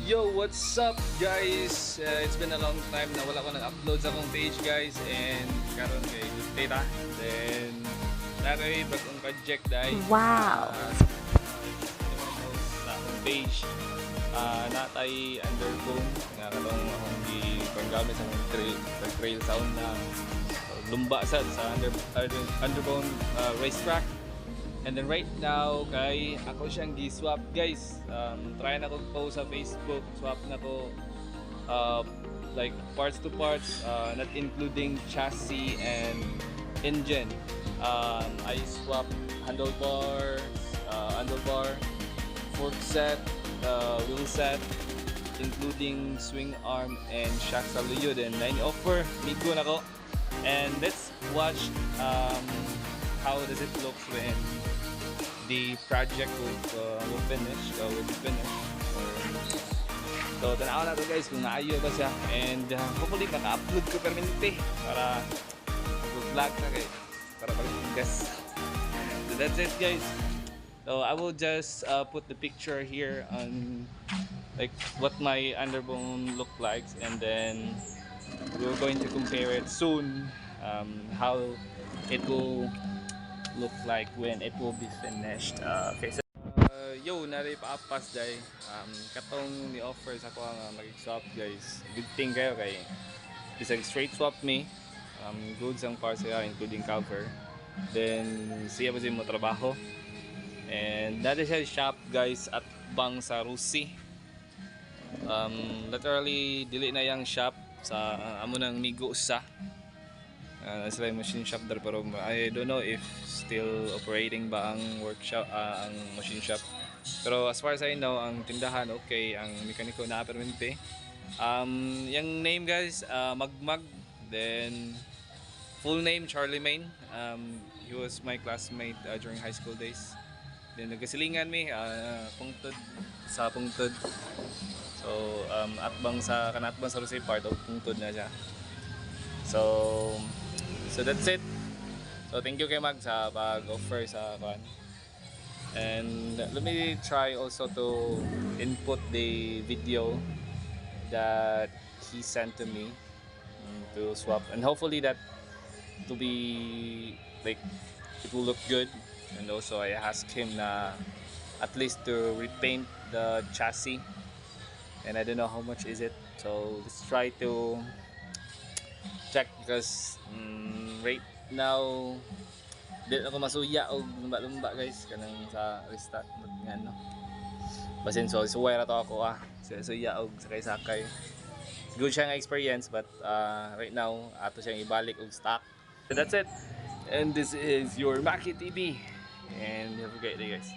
Yo, what's up guys? It's been a long time na wala ko nag-upload sa akong page guys, and karon kay Tita. Then naroy bagong project dai. Wow. Sa akong page. Natay underbone nga kalong akong gipanggamit sa akong trail sound na lumba sa underbone racetrack. And then right now, kay ako siyang gi-swap guys. Try na ko post sa Facebook, swap na ko like parts to parts, not including chassis and engine. I swap handlebar, fork set, wheel set, including swing arm and shock saluyod, and line offer migo na ko. And let's watch how does it look when the project will be finished. So tanaw na to guys kung naayo ba siya, and hopefully maka-upload ko permanente para mag-vlog na kayo para pag-guess. So that's it guys. So I will just put the picture here on like what my underbone look like, and then we're going to compare it soon, how it will look like when it will be finished. Okay, so yo, naray paapas day. Katong ni offer sa ko nga mag-swap guys. Good thing kayo kay bisag straight swap me. Goods ang parts siya including cover. Then siya ba mo trabaho. And dati siya shop guys at bang sa Rusi. Literally dili na yang shop sa amo nang migo sa sila yung machine shop there, pero I don't know if still operating ba ang workshop, ang machine shop. Pero as far as I know, ang tindahan okay, ang mekaniko na permanente. Yung name guys, Magmag, then full name Charlie Main. He was my classmate during high school days. Then nagkasilingan mi pungtod sa pungtod. So atbang sa kanatbang sa Rusay part of pungtod na siya. So that's it. So thank you kay Mag sa pag-offer sa kan. And let me try also to input the video that he sent to me to swap, and hopefully that to be like it will look good. And also I asked him na at least to repaint the chassis, and I don't know how much is it. So let's try to check because right now di ako masuya og lumba-lumba guys kanang sa restart nga no. Basin so suway ra to ako suya og sakay-sakay. Good siyang experience, but right now ato siyang ibalik og stock. So that's it. And this is your Maki TV, and have a great day guys.